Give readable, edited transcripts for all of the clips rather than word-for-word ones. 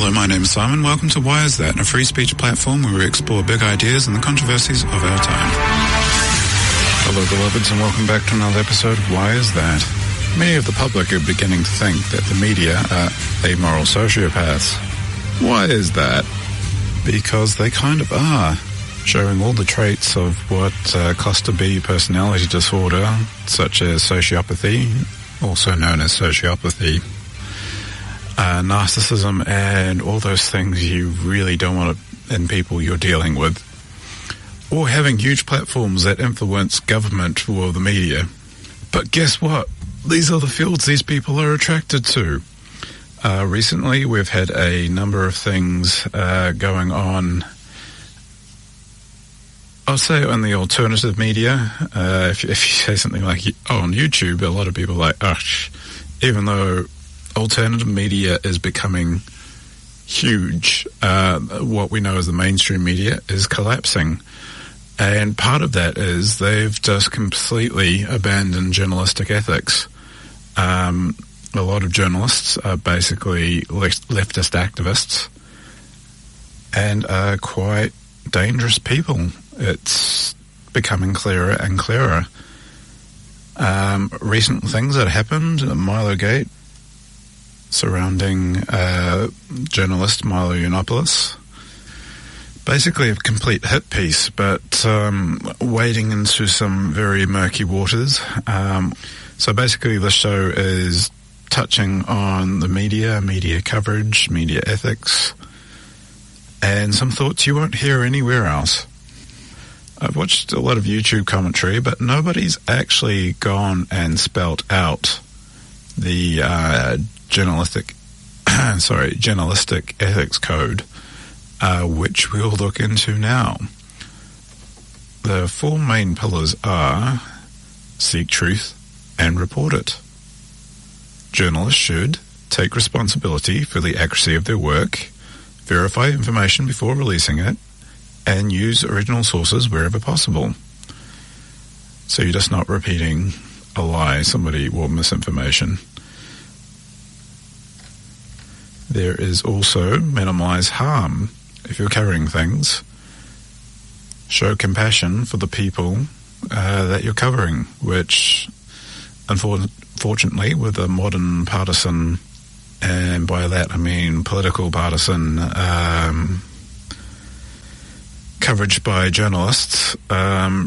Hello, my name is Simon. Welcome to Why Is That, a free speech platform where we explore big ideas and the controversies of our time. Hello, beloveds, and welcome back to another episode of Why Is That? Many of the public are beginning to think that the media are amoral sociopaths. Why is that? Because they kind of are, showing all the traits of what cluster B personality disorder, such as sociopathy, also known as sociopathy, narcissism, and all those things you really don't want in people you're dealing with, or having huge platforms that influence government or the media. But guess what? These are the fields these people are attracted to. Recently, we've had a number of things going on, I'll say, on the alternative media. If you say something like, on YouTube, a lot of people are like, even though alternative media is becoming huge, what we know as the mainstream media is collapsing. And part of that is they've just completely abandoned journalistic ethics. A lot of journalists are basically leftist activists and are quite dangerous people. It's becoming clearer and clearer. Recent things that happened, Milo-gate, surrounding journalist Milo-Yiannopoulos. Basically a complete hit piece, but wading into some very murky waters. So basically the show is touching on the media coverage, media ethics, and some thoughts you won't hear anywhere else. I've watched a lot of YouTube commentary, but nobody's actually gone and spelt out the journalistic ethics code, which we'll look into now. The four main pillars are seek truth and report it. Journalists should take responsibility for the accuracy of their work, verify information before releasing it, and use original sources wherever possible. So you're just not repeating a lie, somebody, or misinformation. There is also minimize harm. If you're covering things, show compassion for the people that you're covering, which, unfortunately, with a modern partisan, and by that I mean political partisan coverage by journalists,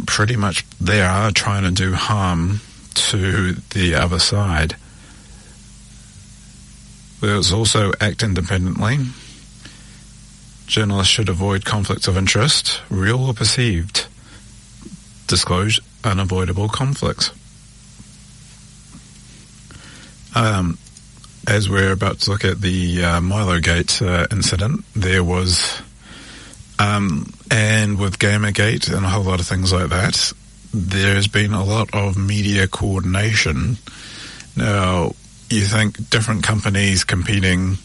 pretty much they are trying to do harm to the other side. There's also act independently. Journalists should avoid conflicts of interest, real or perceived. Disclose unavoidable conflicts. As we're about to look at the Milo-gate incident, there was, and with Gamergate and a whole lot of things like that, there's been a lot of media coordination. Now, you think different companies competing,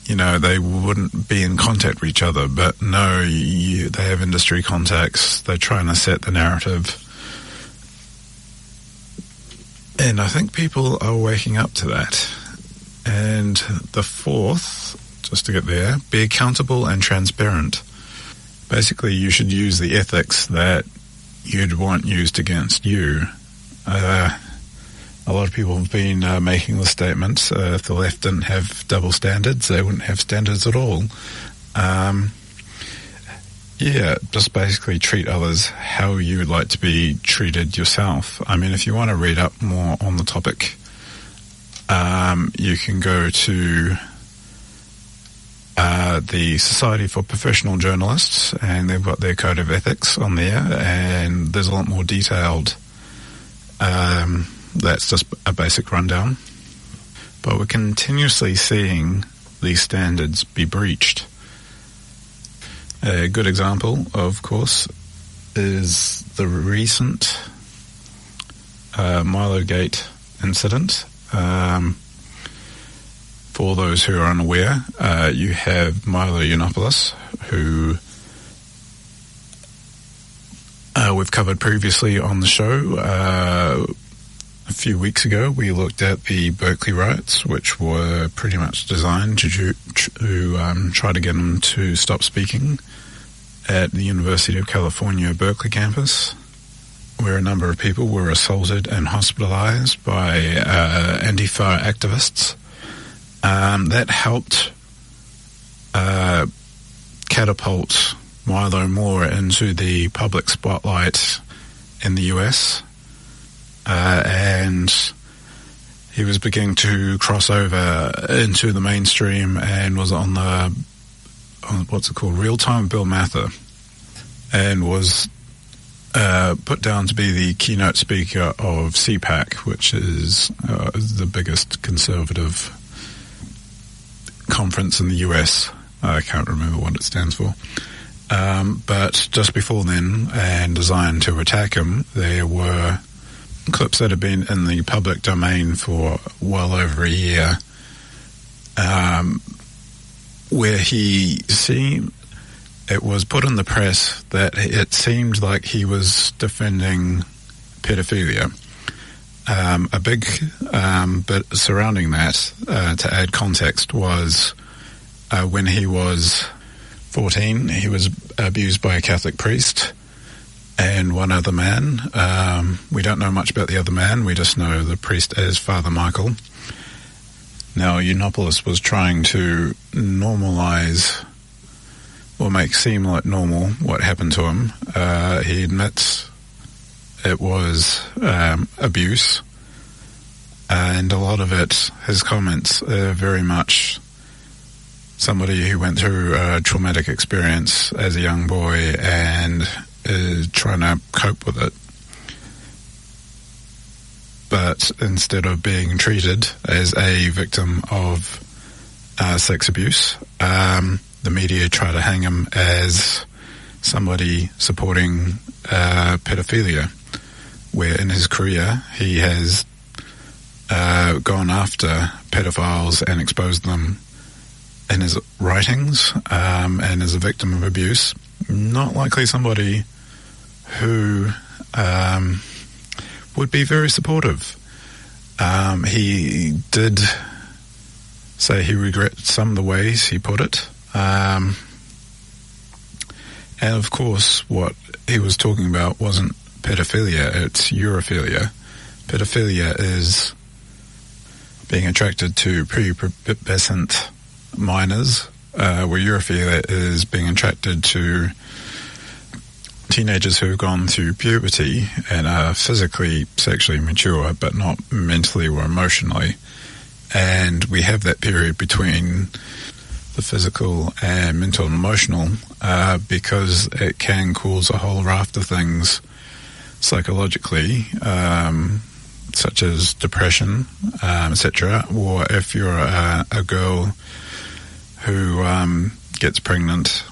they wouldn't be in contact with each other, but no, they have industry contacts. They're trying to set the narrative. And I think people are waking up to that. And the fourth, just to get there, be accountable and transparent. Basically, you should use the ethics that you'd want used against you. A lot of people have been making the statement, if the left didn't have double standards, they wouldn't have standards at all. Just basically treat others how you would like to be treated yourself. I mean, if you want to read up more on the topic, you can go to the Society for Professional Journalists, and they've got their code of ethics on there, and there's a lot more detailed. That's just a basic rundown. But we're continuously seeing these standards be breached. A good example, of course, is the recent Milo-gate incident. For those who are unaware, you have Milo-Yiannopoulos, who we've covered previously on the show. A few weeks ago, we looked at the Berkeley riots, which were pretty much designed to try to get him to stop speaking at the University of California, Berkeley campus, where a number of people were assaulted and hospitalized by Antifa activists. That helped catapult Milo more into the public spotlight in the US, and he was beginning to cross over into the mainstream and was on what's it called, Real Time Bill Mather, and was put down to be the keynote speaker of CPAC, which is the biggest conservative conference in the US. I can't remember what it stands for. But just before then, and designed to attack him, there were clips that had been in the public domain for well over a year, where it was put in the press that it seemed like he was defending pedophilia. A big bit surrounding that, to add context, was when he was 14, he was abused by a Catholic priest and one other man. We don't know much about the other man. We just know the priest as Father Michael. Now, Yiannopoulos was trying to normalize or make seem like normal what happened to him. He admits it was abuse, and a lot of it, his comments, are very much somebody who went through a traumatic experience as a young boy and is trying to cope with it. But instead of being treated as a victim of sex abuse, the media try to hang him as somebody supporting pedophilia, where in his career he has gone after pedophiles and exposed them in his writings, and as a victim of abuse. Not likely somebody who would be very supportive. He did say he regrets some of the ways he put it. And of course, what he was talking about wasn't pedophilia, it's europhilia. Pedophilia is being attracted to prepubescent minors, where europhilia is being attracted to teenagers who have gone through puberty and are physically, sexually mature, but not mentally or emotionally. And we have that period between the physical and mental and emotional, because it can cause a whole raft of things psychologically, such as depression, etc. Or if you're a girl who gets pregnant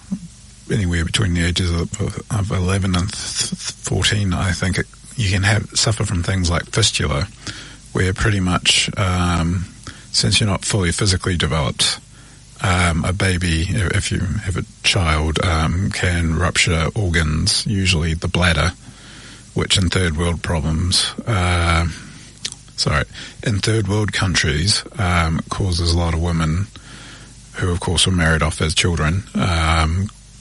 anywhere between the ages of 11 and 14, I think you can suffer from things like fistula, where pretty much, since you're not fully physically developed, a baby, if you have a child, can rupture organs, usually the bladder, which in third world countries, causes a lot of women who, of course, were married off as children,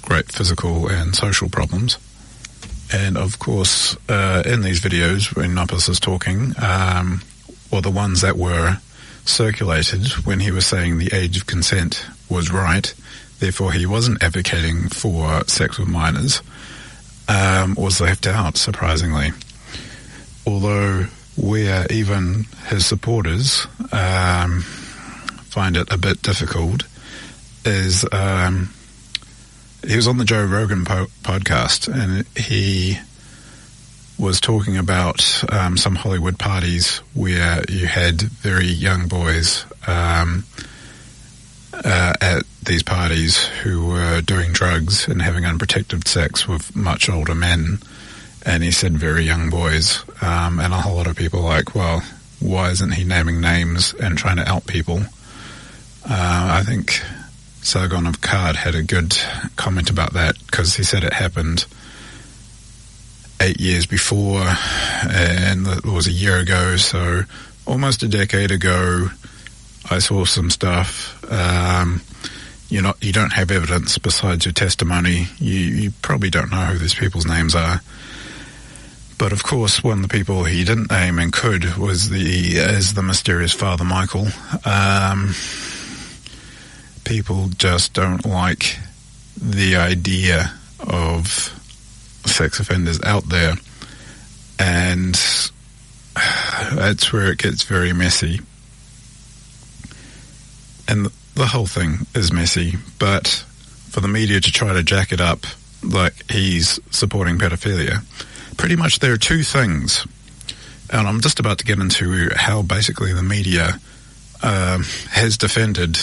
great physical and social problems. And, of course, in these videos, when Yiannopoulos is talking, or the ones that were circulated when he was saying the age of consent was right, therefore he wasn't advocating for sex with minors, was left out, surprisingly. Although where even his supporters find it a bit difficult is he was on the Joe Rogan podcast, and he was talking about some Hollywood parties where you had very young boys at these parties who were doing drugs and having unprotected sex with much older men. And he said very young boys. And a whole lot of people were like, well, why isn't he naming names and trying to out people? I think Sargon of Akkad had a good comment about that, because he said it happened 8 years before, and it was a year ago, so almost a decade ago, I saw some stuff. You don't have evidence besides your testimony. You probably don't know who these people's names are. But of course, one of the people he didn't name and could was the mysterious Father Michael. People just don't like the idea of sex offenders out there, and that's where it gets very messy. And the whole thing is messy, but for the media to try to jack it up like he's supporting pedophilia, pretty much there are two things, and I'm just about to get into how basically the media has defended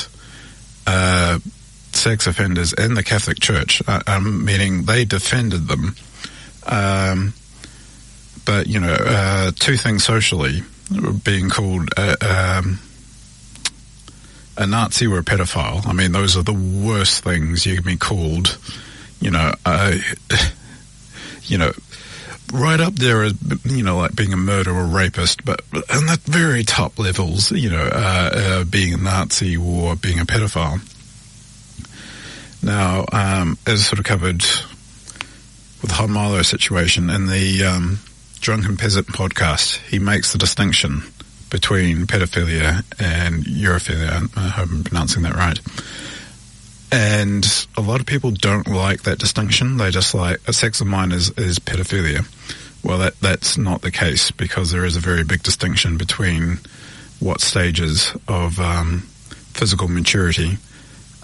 sex offenders in the Catholic Church, meaning they defended them. But, two things socially, being called a Nazi or a pedophile. I mean, those are the worst things you can be called, right up there as, like being a murderer or rapist, but on the very top levels, being a Nazi or being a pedophile. Now, as sort of covered with the whole Milo situation in the Drunken Peasant podcast, he makes the distinction between pedophilia and urophilia. I hope I'm pronouncing that right. And a lot of people don't like that distinction. They just like, a sex of mine is pedophilia. Well, that's not the case, because there is a very big distinction between what stages of physical maturity.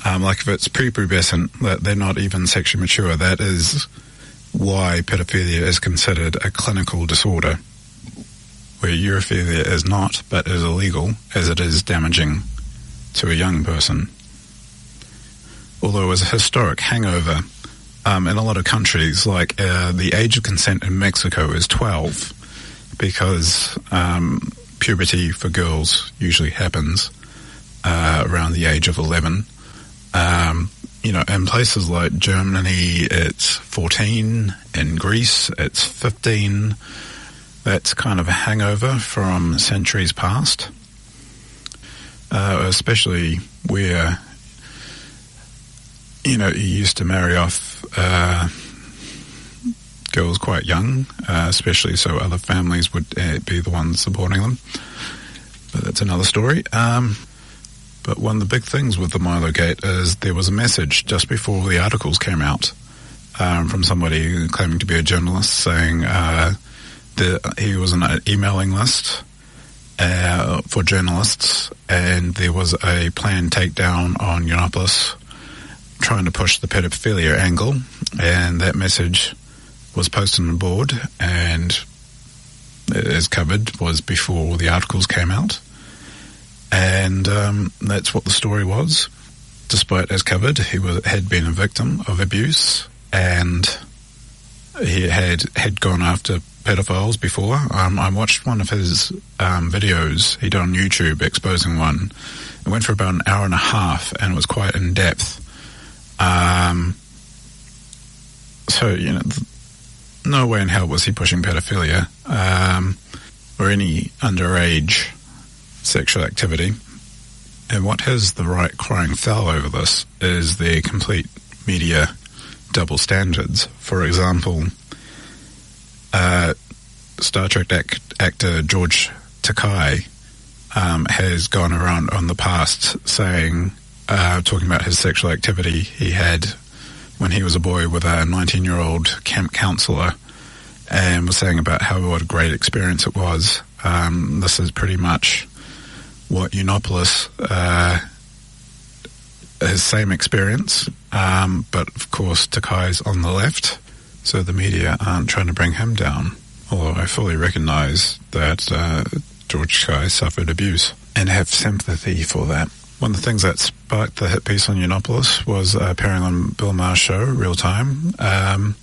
Like if it's prepubescent, that they're not even sexually mature, that is why pedophilia is considered a clinical disorder, where urophilia is not, but is illegal, as it is damaging to a young person. Although it was a historic hangover in a lot of countries, like the age of consent in Mexico is 12, because puberty for girls usually happens around the age of 11. In places like Germany, it's 14. In Greece, it's 15. That's kind of a hangover from centuries past, especially where, you used to marry off girls quite young, especially so other families would be the ones supporting them. But that's another story. But one of the big things with the Milo-gate is there was a message just before the articles came out from somebody claiming to be a journalist saying he was on an emailing list for journalists, and there was a planned takedown on Yiannopoulos trying to push the pedophilia angle, and that message was posted on the board, and as covered was before the articles came out. And that's what the story was. Despite, as covered, he had been a victim of abuse, and he had gone after pedophiles before. I watched one of his videos he did on YouTube exposing one. It went for about an hour and a half, and it was quite in depth. So, no way in hell was he pushing pedophilia or any underage sexual activity. And what has the right crying foul over this is the complete media double standards. For example, Star Trek actor George Takei has gone around on the past saying, talking about his sexual activity he had when he was a boy with a 19-year-old camp counselor, and was saying about what a great experience it was. This is pretty much what Yiannopoulos, his same experience, but of course Takei's on the left, so the media aren't trying to bring him down. Although I fully recognise that George Takei suffered abuse and have sympathy for that. One of the things that sparked the hit piece on Yiannopoulos was appearing on Bill Maher's show, Real Time. And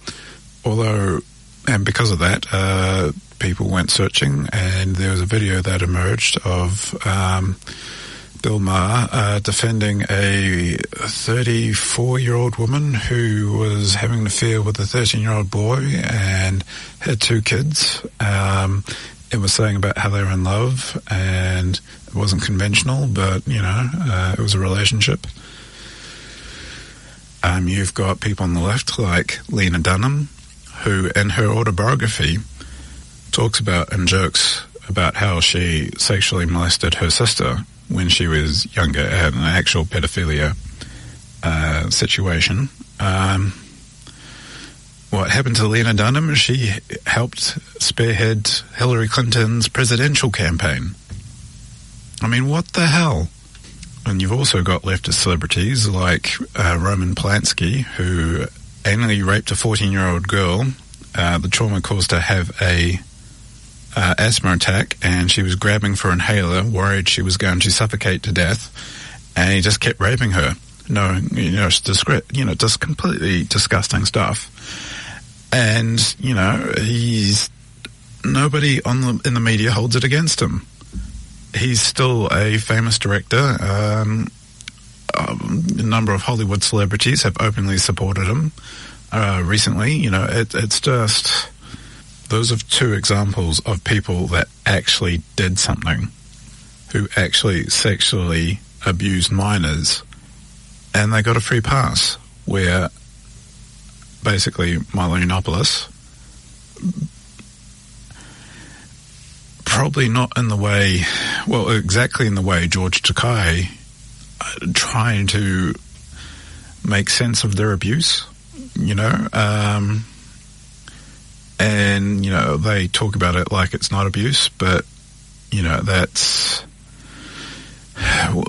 because of that, people went searching, and there was a video that emerged of Bill Maher defending a 34-year-old woman who was having an affair with a 13-year-old boy and had 2 kids. It was saying about how they were in love, and it wasn't conventional, but, it was a relationship. You've got people on the left like Lena Dunham, who in her autobiography talks about and jokes about how she sexually molested her sister when she was younger, an actual pedophilia situation. What happened to Lena Dunham is she helped spearhead Hillary Clinton's presidential campaign. I mean, what the hell? And you've also got leftist celebrities like Roman Polanski, who anally raped a 14-year-old girl. The trauma caused her to have a asthma attack, and she was grabbing for an inhaler, worried she was going to suffocate to death, and he just kept raping her. Just completely disgusting stuff. And, nobody in the media holds it against him. He's still a famous director. A number of Hollywood celebrities have openly supported him recently. It's just... Those are 2 examples of people that actually did something, who actually sexually abused minors, and they got a free pass, where basically Milo Yiannopoulos, probably not in the way, well, exactly in the way George Takei trying to make sense of their abuse, and, they talk about it like it's not abuse, but,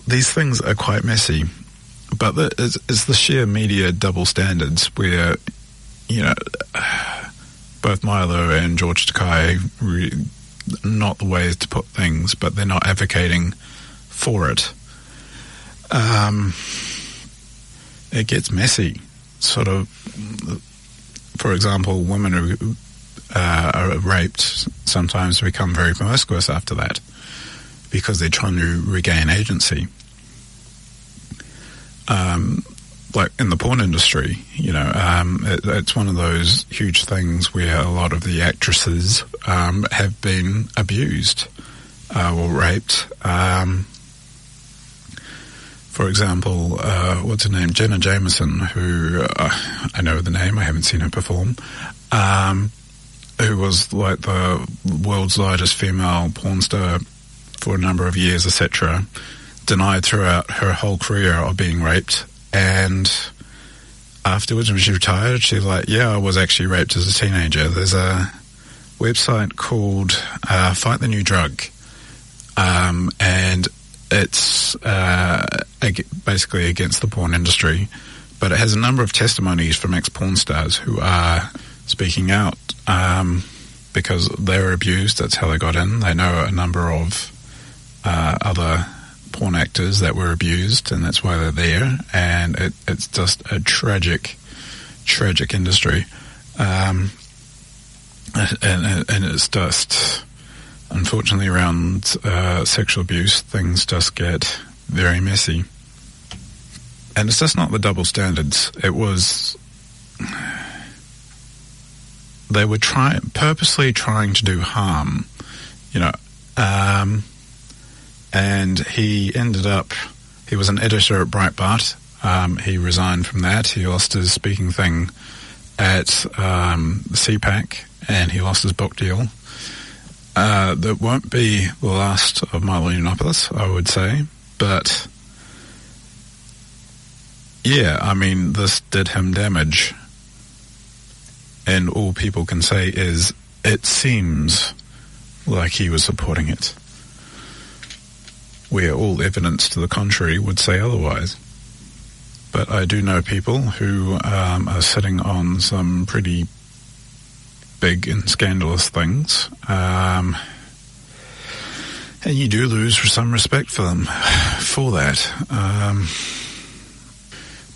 these things are quite messy. But it's the sheer media double standards where, both Milo and George Takei, not the ways to put things, but they're not advocating for it. It gets messy. Sort of, for example, women who are raped sometimes become very promiscuous after that because they're trying to regain agency. Like in the porn industry, it's one of those huge things where a lot of the actresses have been abused or raped. For example, what's her name? Jenna Jameson, who I know the name, I haven't seen her perform, who was like the world's largest female porn star for a number of years, etc., denied throughout her whole career of being raped. And afterwards, when she retired, she's like, yeah, I was actually raped as a teenager. There's a website called Fight the New Drug, and it's basically against the porn industry, but it has a number of testimonies from ex-porn stars who are speaking out because they were abused. That's how they got in. They know a number of other porn actors that were abused, and that's why they're there. And it's just a tragic industry, and it's just, unfortunately, around sexual abuse, things just get very messy. And it's just not the double standards. It was, they were purposely trying to do harm, and he ended up, he was an editor at Breitbart. He resigned from that. He lost his speaking thing at CPAC, and he lost his book deal. That won't be the last of Milo Yiannopoulos, I would say, but yeah, I mean, this did him damage, and all people can say is it seems like he was supporting it, where all evidence to the contrary would say otherwise. But I do know people who are sitting on some pretty big and scandalous things, and you do lose some respect for them for that.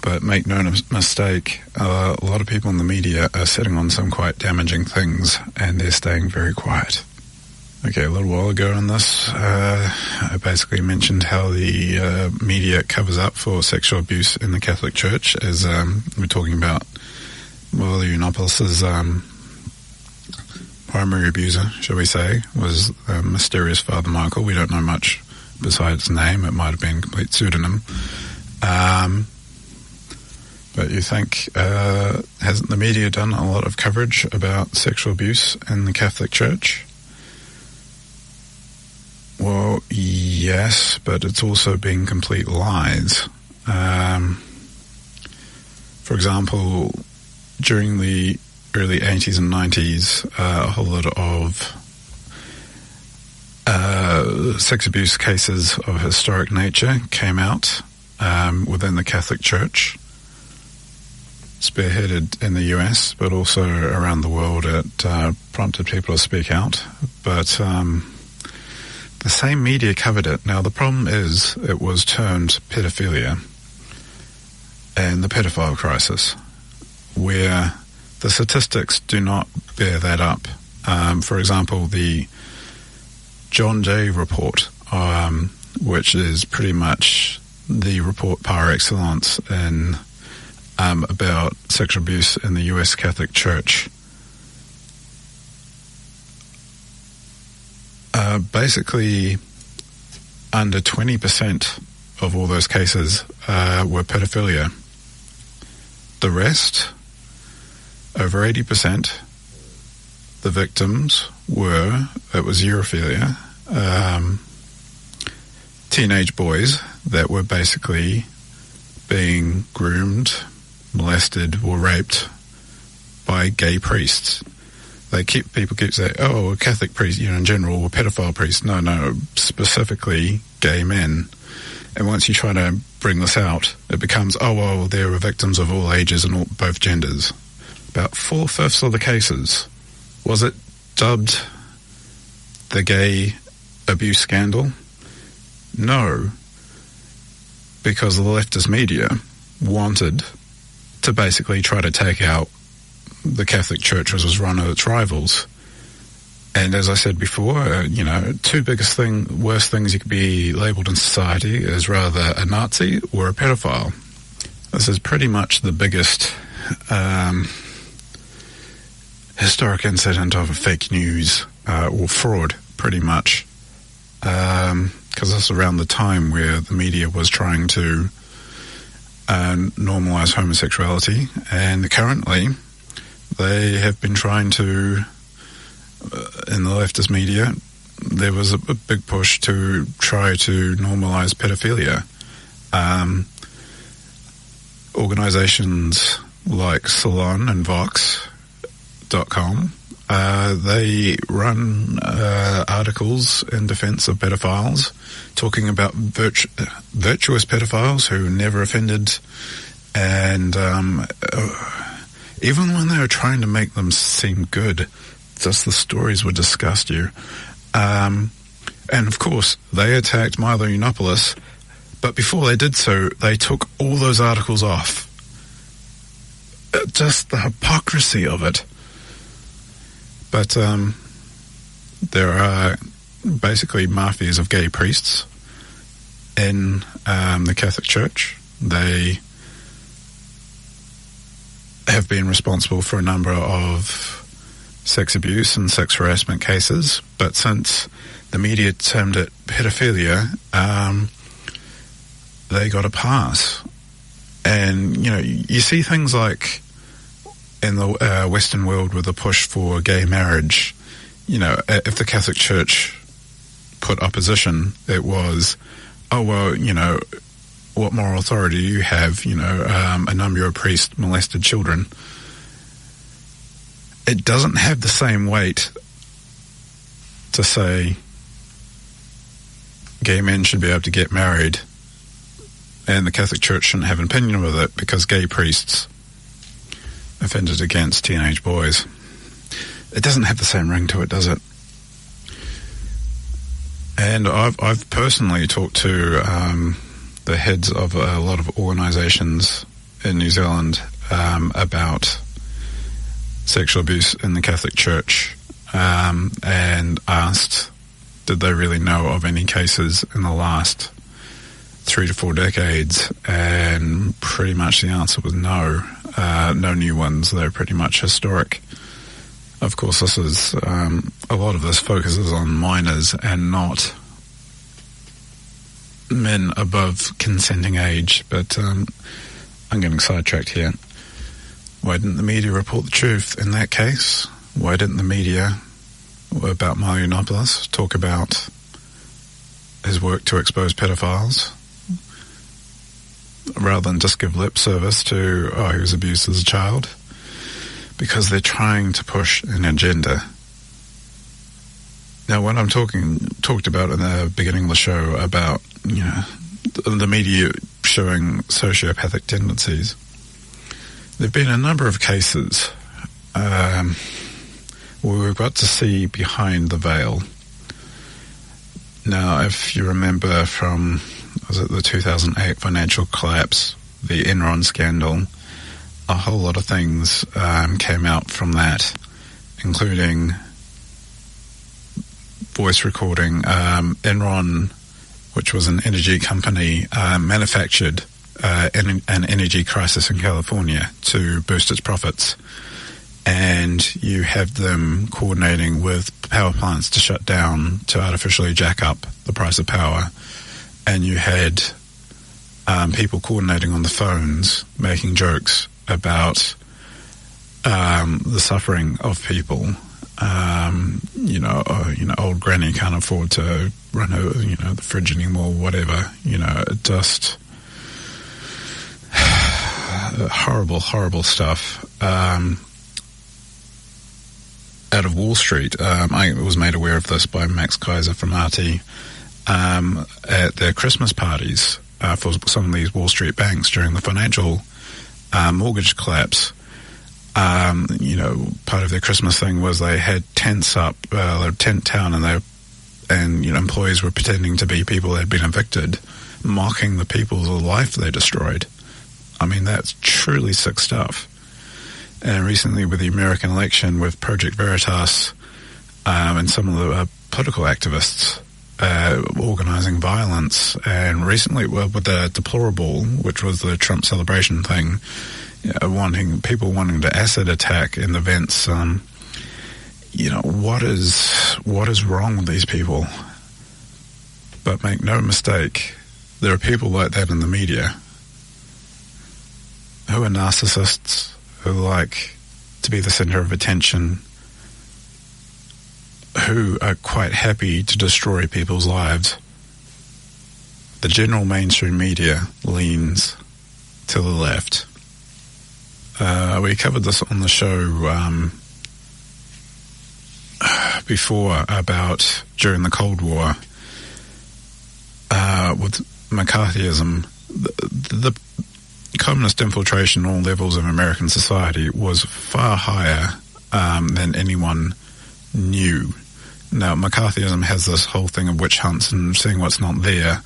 But make no mistake, a lot of people in the media are sitting on some quite damaging things, and they're staying very quiet. Okay, a little while ago in this, I basically mentioned how the media covers up for sexual abuse in the Catholic Church, as we're talking about Milo Yiannopoulos' primary abuser, shall we say, was mysterious Father Michael. We don't know much besides his name. It might have been a complete pseudonym. But you think, hasn't the media done a lot of coverage about sexual abuse in the Catholic Church? Well, yes, but it's also been complete lies. For example, during the early 80s and 90s, a whole lot of sex abuse cases of historic nature came out within the Catholic Church, spearheaded in the US, but also around the world. It prompted people to speak out. But the same media covered it. Now, the problem is it was termed pedophilia and the pedophile crisis, where the statistics do not bear that up. For example, the John Jay report, which is pretty much the report par excellence in about sexual abuse in the US Catholic Church, basically under 20% of all those cases were pedophilia. The rest, over 80%, the victims it was europhilia, teenage boys that were basically being groomed, molested, or raped by gay priests. People keep saying, oh, a Catholic priest, in general, or pedophile priests. No, specifically gay men. And once you try to bring this out, it becomes, oh, well, there were victims of all ages and both genders. About 4/5 of the cases, was it dubbed the gay abuse scandal? No, because the leftist media wanted to basically try to take out the Catholic Church as was run of its rivals. And as I said before, two worst things you could be labelled in society is rather a Nazi or a pedophile. This is pretty much the biggest historic incident of fake news or fraud, pretty much. Because this is around the time where the media was trying to normalise homosexuality, and currently they have been trying to, in the leftist media, there was a big push to try to normalise pedophilia. Organisations like Salon and Vox.com, they run articles in defence of pedophiles, talking about virtuous pedophiles who never offended, and even when they were trying to make them seem good, just the stories would disgust you. And of course, they attacked Milo Yiannopoulos, but before they did so, they took all those articles off. Just the hypocrisy of it. But there are basically mafias of gay priests in the Catholic Church. They have been responsible for a number of sex abuse and sex harassment cases, but since the media termed it pedophilia, they got a pass. And, you see things like in the Western world with the push for gay marriage, if the Catholic Church put opposition, it was, oh, well, what moral authority do you have? A number of priests molested children. It doesn't have the same weight to say gay men should be able to get married and the Catholic Church shouldn't have an opinion with it because gay priests offended against teenage boys. It doesn't have the same ring to it, does it? And I've personally talked to the heads of a lot of organisations in New Zealand about sexual abuse in the Catholic Church, and asked did they really know of any cases in the last 3 to 4 decades? And pretty much the answer was no. No new ones. They're pretty much historic. Of course, this is a lot of this focuses on minors and not men above consenting age. But I'm getting sidetracked here. Why didn't the media report the truth in that case? Why didn't the media about Milo Yiannopoulos talk about his work to expose pedophiles, rather than just give lip service to, he was abused as a child? Because they're trying to push an agenda. Now, when I'm talked about in the beginning of the show about, the media showing sociopathic tendencies, there have been a number of cases where we've got to see behind the veil. Now, if you remember from, was it the 2008 financial collapse, the Enron scandal, a whole lot of things came out from that, including voice recording. Enron, which was an energy company, manufactured an energy crisis in California to boost its profits. And you have them coordinating with power plants to shut down to artificially jack up the price of power. And you had people coordinating on the phones, making jokes about the suffering of people. Old granny can't afford to run the fridge anymore, whatever. Just horrible, horrible stuff. Out of Wall Street, I was made aware of this by Max Kaiser from RT, at their Christmas parties for some of these Wall Street banks during the financial mortgage collapse. Part of their Christmas thing was they had tents up, their tent town, and employees were pretending to be people that had been evicted, mocking the people's life they destroyed. I mean, that's truly sick stuff. And recently with the American election, with Project Veritas and some of the political activists organising violence, and recently with the Deplorable, which was the Trump celebration thing, people wanting to acid attack in events. What is wrong with these people? But make no mistake, there are people like that in the media who are narcissists, who like to be the center of attention, who are quite happy to destroy people's lives. The general mainstream media leans to the left. We covered this on the show before about during the Cold War with McCarthyism. The communist infiltration on all levels of American society was far higher than anyone knew. Now, McCarthyism has this whole thing of witch hunts and seeing what's not there,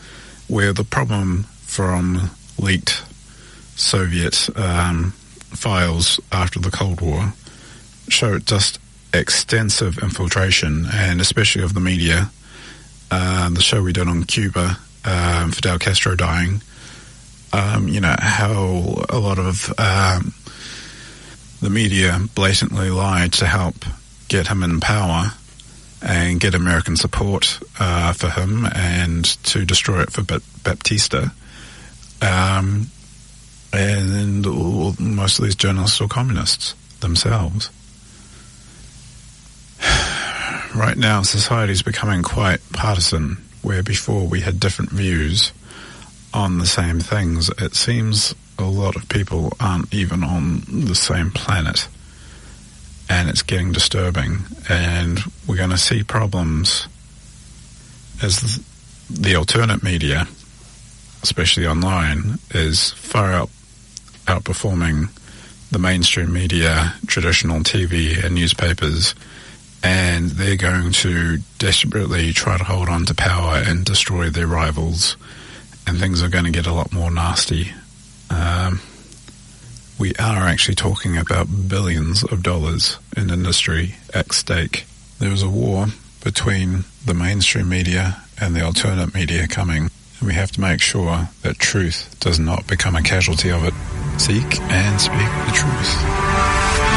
where the problem from leaked Soviet files after the Cold War showed just extensive infiltration, and especially of the media. The show we did on Cuba, Fidel Castro dying, how a lot of the media blatantly lied to help get him in power and get American support for him and to destroy it for Baptista. And most of these journalists are communists themselves. Right now, society is becoming quite partisan, where before we had different views on the same things. It seems a lot of people aren't even on the same planet, and it's getting disturbing, and we're going to see problems as the alternate media, especially online, is far outperforming the mainstream media, traditional TV and newspapers, and they're going to desperately try to hold on to power and destroy their rivals, and things are going to get a lot more nasty. We are actually talking about billions of dollars in industry at stake. There was a war between the mainstream media and the alternate media coming. And we have to make sure that truth does not become a casualty of it. Seek and speak the truth.